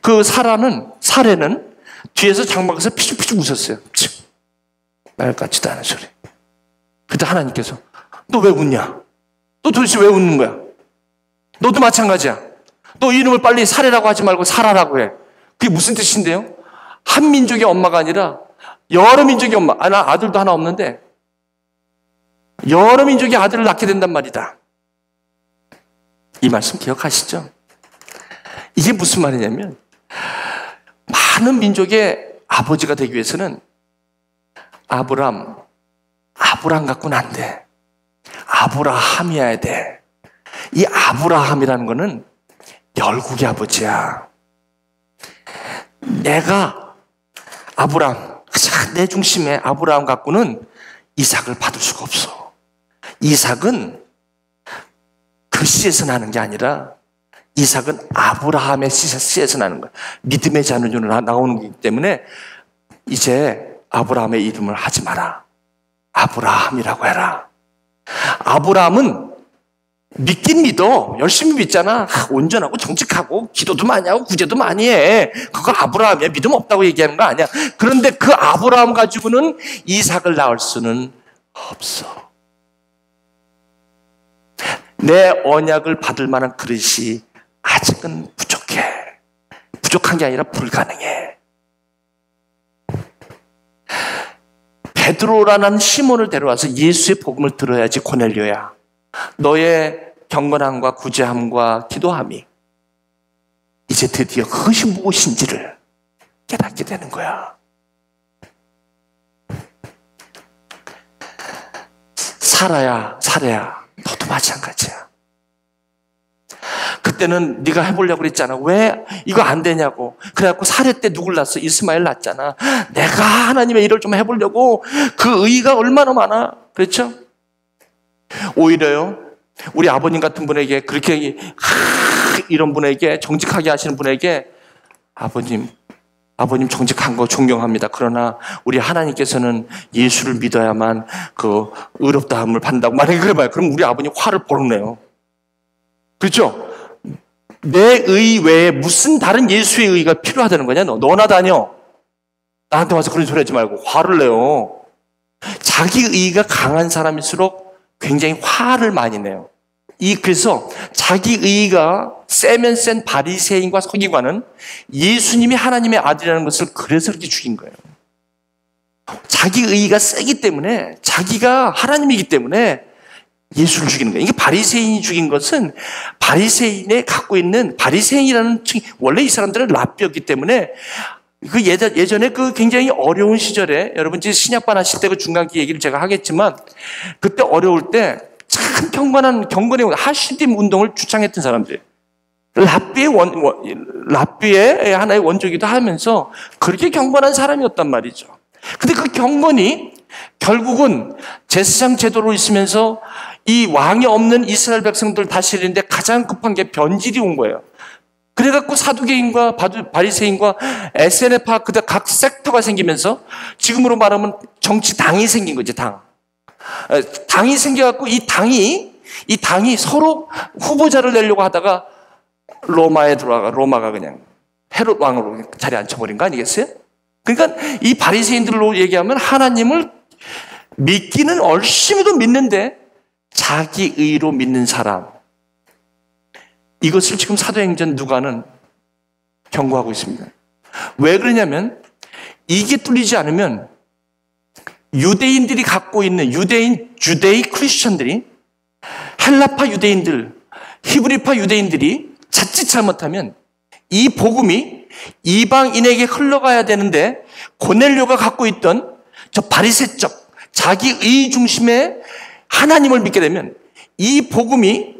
그 사례는 뒤에서 장막에서 피죽피죽 웃었어요. 말 같지도 않은 소리. 그때 하나님께서 너 왜 웃냐? 너 도대체 왜 웃는 거야? 너도 마찬가지야. 너 이름을 빨리 사례라고 하지 말고 사라라고 해. 그게 무슨 뜻인데요? 한 민족의 엄마가 아니라 여러 민족의 엄마. 나 아들도 하나 없는데 여러 민족의 아들을 낳게 된단 말이다. 이 말씀 기억하시죠? 이게 무슨 말이냐면 많은 민족의 아버지가 되기 위해서는 아브람 갖고는 안 돼. 아브라함이어야 돼. 이 아브라함이라는 거는 열국의 아버지야. 내가 아브람, 내 중심에 아브라함 갖고는 이삭을 받을 수가 없어. 이삭은 그 씨에서 나는 게 아니라 이삭은 아브라함의 씨에서 나는 거야. 믿음의 자녀로 나오는 거기 때문에 이제 아브라함의 이름을 하지 마라. 아브라함이라고 해라. 아브라함은 믿긴 믿어. 열심히 믿잖아. 온전하고 정직하고 기도도 많이 하고 구제도 많이 해. 그거 아브라함이야. 믿음 없다고 얘기하는 거 아니야. 그런데 그 아브라함 가지고는 이삭을 낳을 수는 없어. 내 언약을 받을 만한 그릇이 아직은 부족해. 부족한 게 아니라 불가능해. 베드로라는 시몬을 데려와서 예수의 복음을 들어야지 고넬료야. 너의 경건함과 구제함과 기도함이 이제 드디어 그것이 무엇인지를 깨닫게 되는 거야. 사라야 너도 마찬가지야. 그때는 네가 해보려고 그랬잖아. 왜 이거 안 되냐고. 그래갖고 사례 때 누굴 낳았어? 이스마엘 낳았잖아. 내가 하나님의 일을 좀 해보려고. 그 의의가 얼마나 많아. 그렇죠? 오히려요, 우리 아버님 같은 분에게 그렇게 이런 분에게 정직하게 하시는 분에게 아버님 정직한 거 존경합니다. 그러나 우리 하나님께서는 예수를 믿어야만 그 의롭다함을 받는다고 만약에 그래봐요. 그럼 우리 아버님 화를 버럭 내요. 그렇죠? 내 의 외에 무슨 다른 예수의 의가 필요하다는 거냐? 너나 다녀. 나한테 와서 그런 소리 하지 말고 화를 내요. 자기 의의가 강한 사람일수록 굉장히 화를 많이 내요. 그래서 자기 의의가 세면 센 바리새인과 서기관은 예수님이 하나님의 아들이라는 것을 그래서 그렇게 죽인 거예요. 자기 의의가 세기 때문에, 자기가 하나님이기 때문에 예수를 죽이는 거예요. 이게 바리새인이 죽인 것은 바리새인에 갖고 있는, 바리새인이라는 원래 이 사람들은 랍비였기 때문에 그 예전에 그 굉장히 어려운 시절에, 여러분 이제 신약반 하실 때 그 중간기 얘기를 제가 하겠지만, 그때 어려울 때 참 경건의 하시딤 운동을 주창했던 사람들, 랍비의 하나의 원조이기도 하면서 그렇게 경건한 사람이었단 말이죠. 근데 그 경건이 결국은 제사장 제도로 있으면서 이 왕이 없는 이스라엘 백성들 다스리는데 가장 급한 게 변질이 온 거예요. 그래갖고 사두개인과 바리새인과 SNF파 각 섹터가 생기면서 지금으로 말하면 정치당이 생긴 거지, 당이 생겨갖고 이 당이 서로 후보자를 내려고 하다가 로마가 그냥 헤롯 왕으로 자리에 앉혀버린 거 아니겠어요? 그러니까 이 바리새인들로 얘기하면 하나님을 믿기는 얼씨미도 믿는데 자기 의로 믿는 사람, 이것을 지금 사도행전 누가는 경고하고 있습니다. 왜 그러냐면 이게 뚫리지 않으면 유대인들이 갖고 있는 주데이 크리스천들이, 헬라파 유대인들, 히브리파 유대인들이 자칫 잘못하면 이 복음이 이방인에게 흘러가야 되는데 고넬료가 갖고 있던 저 바리새적 자기의 중심의 하나님을 믿게 되면 이건 복음이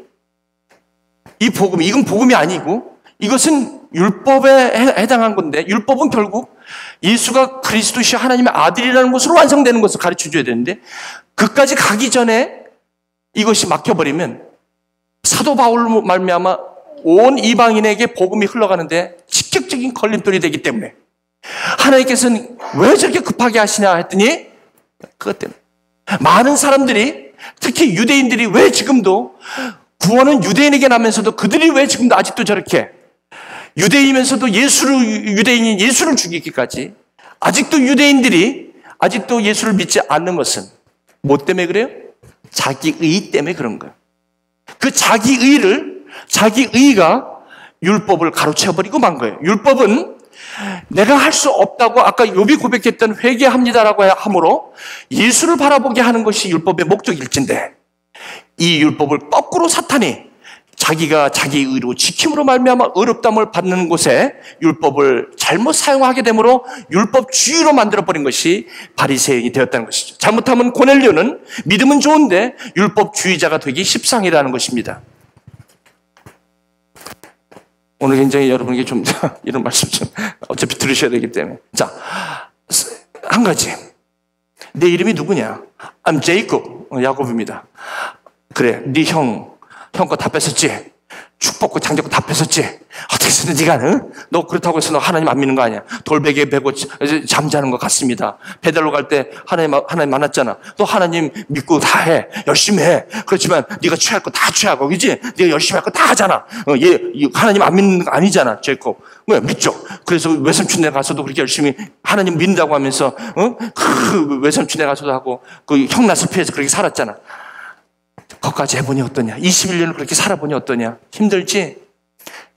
아니고 이것은 율법에 해당한 건데, 율법은 결국 예수가 그리스도시 하나님의 아들이라는 것으로 완성되는 것을 가르쳐줘야 되는데, 그까지 가기 전에 이것이 막혀버리면 사도 바울로 말미암아 온 이방인에게 복음이 흘러가는데 직접적인 걸림돌이 되기 때문에, 하나님께서는 왜 저렇게 급하게 하시냐 했더니 그것 때문에 많은 사람들이, 특히 유대인들이 왜 지금도 구원은 유대인에게 나면서도 그들이 왜 지금도 아직도 저렇게 유대인이면서도 유대인이 예수를 죽이기까지 아직도 유대인들이 아직도 예수를 믿지 않는 것은 뭐 때문에 그래요? 자기 의 때문에 그런 거예요. 그 자기 의가 율법을 가로채버리고 만 거예요. 율법은 내가 할 수 없다고 아까 욥이 고백했던 회개합니다라고 함으로 예수를 바라보게 하는 것이 율법의 목적일진데, 이 율법을 거꾸로 사탄이 자기가 자기 의로 지킴으로 말미암아 어렵담을 받는 곳에 율법을 잘못 사용하게 되므로 율법주의로 만들어버린 것이 바리새인이 되었다는 것이죠. 잘못하면 고넬료는 믿음은 좋은데 율법주의자가 되기 십상이라는 것입니다. 오늘 굉장히 여러분에게 좀 이런 말씀 좀 어차피 들으셔야 되기 때문에. 자, 한 가지. 내 이름이 누구냐? I'm Jacob. 야곱입니다. 그래, 네 형 거 다 뺏었지? 축복과 장자고 다 뺏었지? 어떻게 해서 네가, 응? 너 그렇다고 해서 너 하나님 안 믿는 거 아니야? 돌베개에 베고 잠자는 것 같습니다. 배달로 갈 때 하나님 만났잖아. 너 하나님 믿고 다 해. 열심히 해. 그렇지만 네가 취할 거 다 취하고, 그지? 네가 열심히 할 거 다 하잖아. 하나님 안 믿는 거 아니잖아, 제이콥. 왜? 믿죠. 그래서 외삼촌네 가서도 그렇게 열심히 하나님 믿는다고 하면서, 그 외삼촌네 가서도 하고, 그 형 낯을 피해서 그렇게 살았잖아. 거기까지 해보니 어떠냐? 21년을 그렇게 살아보니 어떠냐? 힘들지?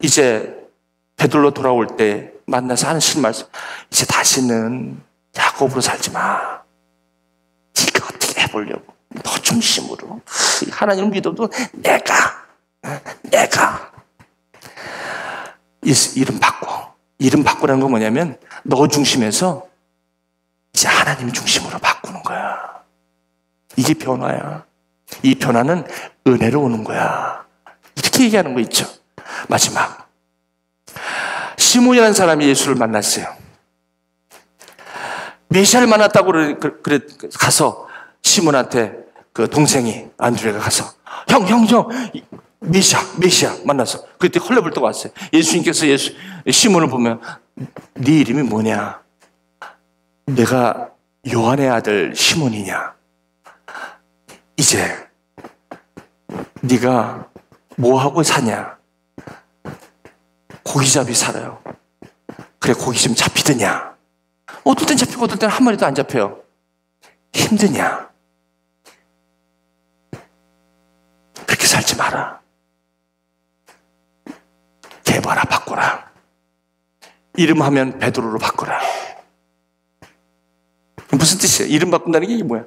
이제 베들로 돌아올 때 만나서 하는 말씀, 이제 다시는 야곱으로 살지 마. 네가 어떻게 해보려고? 너 중심으로 하나님을 믿어도 내가 이름 바꾸라는 건 뭐냐면 너 중심에서 이제 하나님 중심으로 바꾸는 거야. 이게 변화야. 이 변화는 은혜로 오는 거야. 이렇게 얘기하는 거 있죠. 마지막, 시몬이라는 사람이 예수를 만났어요. 메시아를 만났다고 가서 시몬한테 그 동생이 안드레가 가서 형 메시아 만나서 그때 헐레벌떡 왔어요. 예수님께서 시몬을 보면 네 이름이 뭐냐? 내가 요한의 아들 시몬이냐? 이제 네가 뭐하고 사냐? 고기잡이 살아요. 그래, 고기 좀 잡히더냐? 어떨 땐 잡히고 어떨 땐 한 마리도 안 잡혀요. 힘드냐? 그렇게 살지 마라. 개바라 바꾸라. 이름하면 베드로로 바꾸라. 무슨 뜻이에요? 이름 바꾼다는 게 이게 뭐야?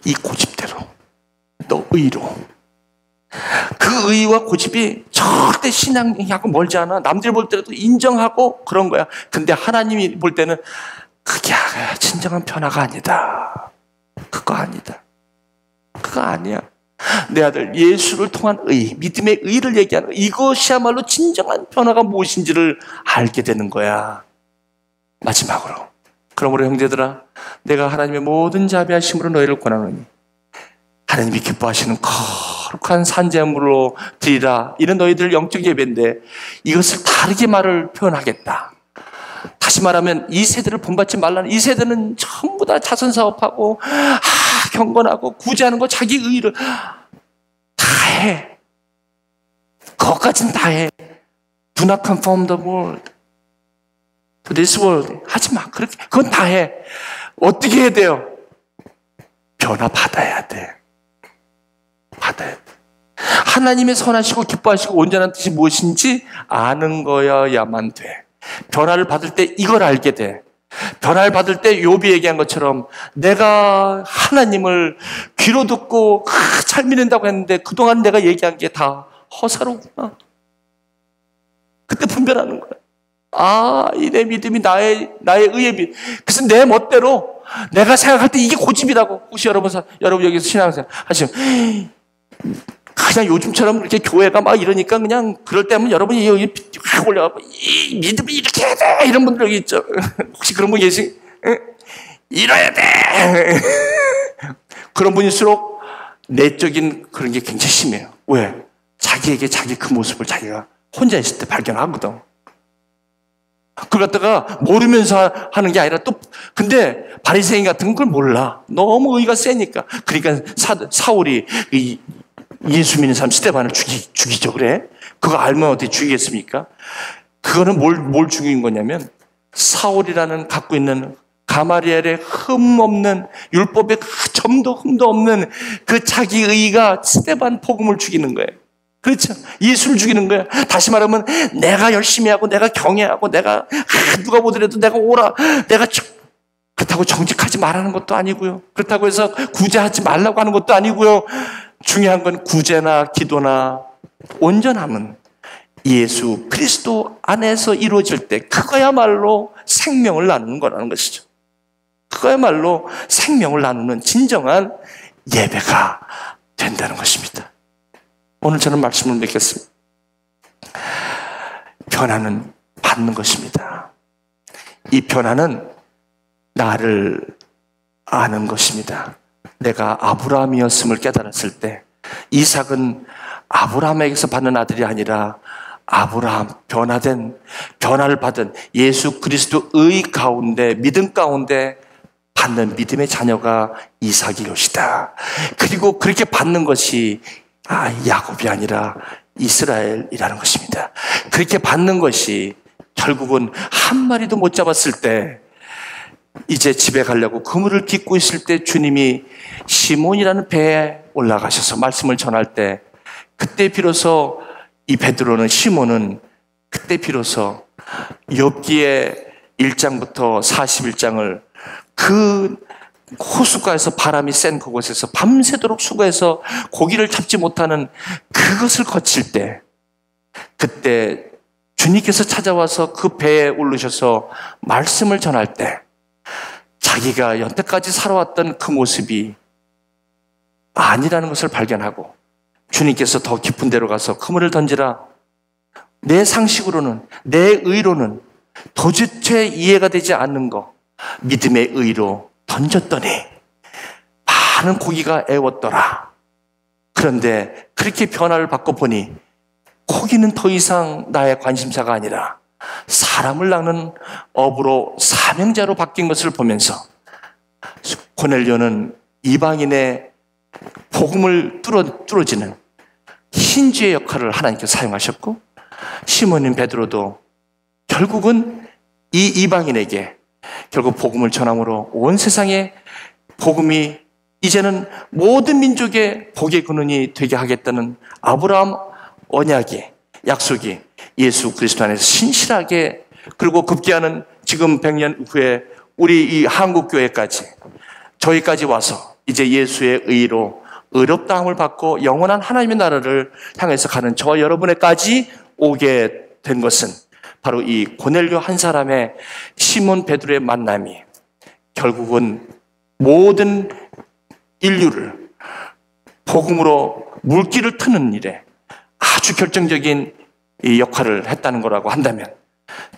이 고집대로, 너 의로. 그 의와 고집이 절대 신앙하고 멀지 않아. 남들 볼 때도 인정하고 그런 거야. 근데 하나님이 볼 때는 그게 진정한 변화가 아니다. 그거 아니다. 그거 아니야. 내 아들 예수를 통한 의, 믿음의 의를 얘기하는 거야. 이것이야말로 진정한 변화가 무엇인지를 알게 되는 거야. 마지막으로, 그러므로 형제들아, 내가 하나님의 모든 자비하심으로 너희를 권하노니 하나님이 기뻐하시는 거룩한 산제물로 드리라. 이는 너희들 영적 예배인데 이것을 다르게 말을 표현하겠다. 다시 말하면 이 세대를 본받지 말라는, 이 세대는 전부 다 자선사업하고 경건하고 구제하는 거, 자기 의를 다 해. 그것까진 다 해. Do not conform the world to this world. 하지 마. 그렇게 그건 다 해. 어떻게 해야 돼요? 변화 받아야 돼. 받아야 돼. 하나님의 선하시고 기뻐하시고 온전한 뜻이 무엇인지 아는 거여야만 돼. 변화를 받을 때 이걸 알게 돼. 변화를 받을 때 욥이 얘기한 것처럼 내가 하나님을 귀로 듣고 잘 믿는다고 했는데 그동안 내가 얘기한 게 다 허사로구나. 그때 분별하는 거야. 이 내 믿음이 나의 의의 믿음. 그래서 내 멋대로 내가 생각할 때 이게 고집이라고. 혹시 여러분 여기서 신앙생활 하시면 그냥 요즘처럼 이렇게 교회가 막 이러니까 그냥 그럴 때면 여러분이 여기 확 올려가고 이 믿음이 이렇게 해야 돼 이런 분들 여기 있죠. 혹시 그런 분 계시? 이뤄야 돼. 그런 분일수록 내적인 그런 게 굉장히 심해요. 왜? 자기에게 자기 그 모습을 자기가 혼자 있을 때 발견하거든. 그걸 갖다가 모르면서 하는 게 아니라 또, 근데 바리새인 같은 걸 몰라. 너무 의가 세니까. 그러니까 사울이 예수 믿는 사람 스데반을 죽이죠, 그래? 그거 알면 어떻게 죽이겠습니까? 그거는 뭘 죽인 거냐면, 사울이라는 갖고 있는 가마리엘의 흠없는, 율법에 점도 흠도 없는 그 자기 의가 스데반 복음을 죽이는 거예요. 그렇죠? 예수를 죽이는 거야. 다시 말하면 내가 열심히 하고 내가 경외하고 내가 누가 보더라도 내가 오라. 내가 그렇다고 정직하지 말라는 것도 아니고요. 그렇다고 해서 구제하지 말라고 하는 것도 아니고요. 중요한 건 구제나 기도나 온전함은 예수 그리스도 안에서 이루어질 때 그거야말로 생명을 나누는 거라는 것이죠. 그거야말로 생명을 나누는 진정한 예배가 된다는 것입니다. 오늘 저는 말씀을 맺겠습니다. 변화는 받는 것입니다. 이 변화는 나를 아는 것입니다. 내가 아브라함이었음을 깨달았을 때 이삭은 아브라함에게서 받는 아들이 아니라 아브라함, 변화를 받은 예수 그리스도의 가운데, 믿음 가운데 받는 믿음의 자녀가 이삭이 것이다. 그리고 그렇게 받는 것이 야곱이 아니라 이스라엘이라는 것입니다. 그렇게 받는 것이 결국은 한 마리도 못 잡았을 때 이제 집에 가려고 그물을 깃고 있을 때 주님이 시몬이라는 배에 올라가셔서 말씀을 전할 때 그때 비로소 이 베드로는 시몬은 그때 비로소 욥기의 1장부터 41장을 그 호숫가에서 바람이 센 그곳에서 밤새도록 수고해서 고기를 잡지 못하는 그것을 거칠 때 그때 주님께서 찾아와서 그 배에 오르셔서 말씀을 전할 때 자기가 여태까지 살아왔던 그 모습이 아니라는 것을 발견하고 주님께서 더 깊은 데로 가서 그물을 던지라. 내 상식으로는, 내 의로는 도대체 이해가 되지 않는 거 믿음의 의로 던졌더니 많은 고기가 애웠더라. 그런데 그렇게 변화를 받고 보니 고기는 더 이상 나의 관심사가 아니라 사람을 낳는 업으로 사명자로 바뀐 것을 보면서 고넬료는 이방인의 복음을 뚫어지는 힌지의 역할을 하나님께서 사용하셨고 시몬인 베드로도 결국은 이 이방인에게 결국 복음을 전함으로 온 세상에 복음이 이제는 모든 민족의 복의 근원이 되게 하겠다는 아브라함 언약의 약속이 예수 그리스도 안에서 신실하게, 그리고 급기야는 지금 100년 후에 우리 이 한국교회까지, 저희까지 와서 이제 예수의 의로 의롭다함을 받고 영원한 하나님의 나라를 향해서 가는 저와 여러분에까지 오게 된 것은 바로 이 고넬료 한 사람의 시몬 베드로의 만남이 결국은 모든 인류를 복음으로 물길을 트는 일에 아주 결정적인 이 역할을 했다는 거라고 한다면,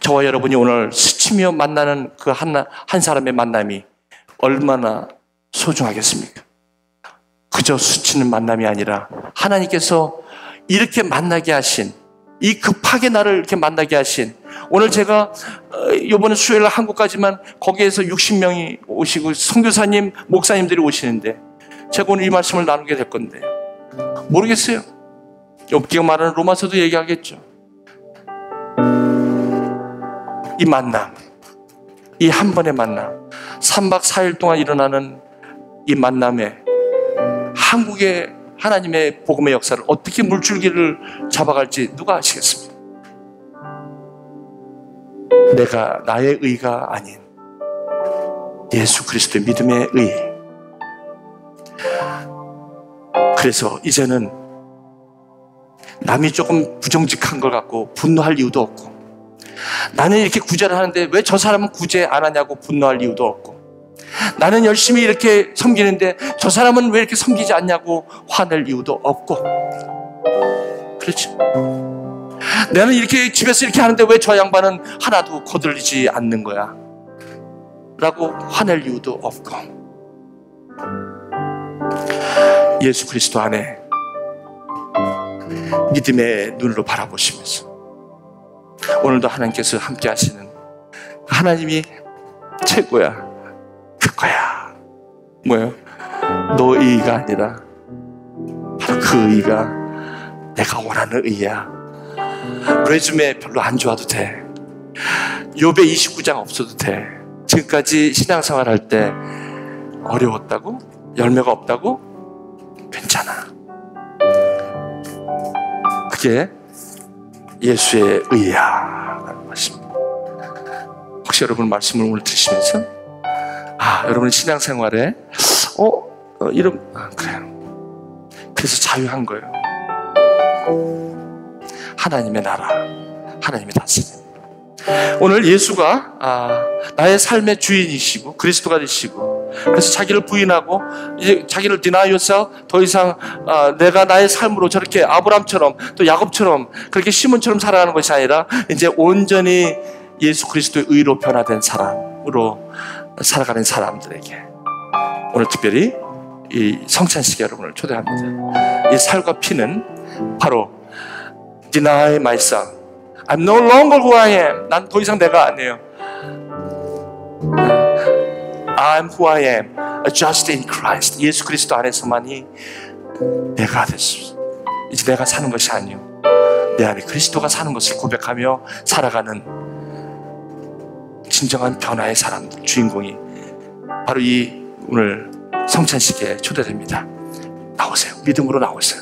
저와 여러분이 오늘 스치며 만나는 그 한 사람의 만남이 얼마나 소중하겠습니까? 그저 스치는 만남이 아니라 하나님께서 이렇게 만나게 하신, 이 급하게 나를 이렇게 만나게 하신, 오늘 제가 이번에 수요일 한국까지만 거기에서 60명이 오시고 선교사님, 목사님들이 오시는데 제가 오늘 이 말씀을 나누게 될 건데 모르겠어요. 욥기가 말하는 로마서도 얘기하겠죠. 이 만남, 이 한 번의 만남, 3박 4일 동안 일어나는 이 만남에 한국의 하나님의 복음의 역사를 어떻게 물줄기를 잡아갈지 누가 아시겠습니까? 내가 나의 의가 아닌 예수 그리스도의 믿음의 의. 그래서 이제는 남이 조금 부정직한 걸 갖고 분노할 이유도 없고, 나는 이렇게 구제를 하는데 왜 저 사람은 구제 안 하냐고 분노할 이유도 없고, 나는 열심히 이렇게 섬기는데 저 사람은 왜 이렇게 섬기지 않냐고 화낼 이유도 없고, 그렇죠? 나는 이렇게 집에서 이렇게 하는데 왜 저 양반은 하나도 거들리지 않는 거야 라고 화낼 이유도 없고, 예수 그리스도 안에 믿음의 눈으로 바라보시면서 오늘도 하나님께서 함께 하시는 하나님이 최고야, 그거야. 뭐예요? 너 의가 아니라 바로 그 의가 내가 원하는 의야. 레주메 별로 안 좋아도 돼. 욥의 29장 없어도 돼. 지금까지 신앙생활 할 때 어려웠다고? 열매가 없다고? 괜찮아. 그게 예수의 의야 라는 말씀입니다. 혹시 여러분 말씀을 오늘 들으시면서 여러분 신앙생활에 그래요. 그래서 자유한 거예요. 하나님의 나라, 하나님의 다스림. 오늘 예수가 나의 삶의 주인이시고 그리스도가 되시고, 그래서 자기를 부인하고 이제 자기를 deny yourself, 더 이상 내가 나의 삶으로 저렇게 아브람처럼 또 야곱처럼 그렇게 시몬처럼 살아가는 것이 아니라 이제 온전히 예수 그리스도의 의로 변화된 사람으로 살아가는 사람들에게 오늘 특별히 이 성찬식에 여러분을 초대합니다. 이 살과 피는 바로 deny myself, I'm no longer who I am. 난 더 이상 내가 아니에요. I'm who I am, just in Christ. 예수 그리스도 안에서만이 내가 됐어. 이제 내가 사는 것이 아니요, 내 안에 그리스도가 사는 것을 고백하며 살아가는 진정한 변화의 사람들, 주인공이 바로 이 오늘 성찬식에 초대됩니다. 나오세요. 믿음으로 나오세요.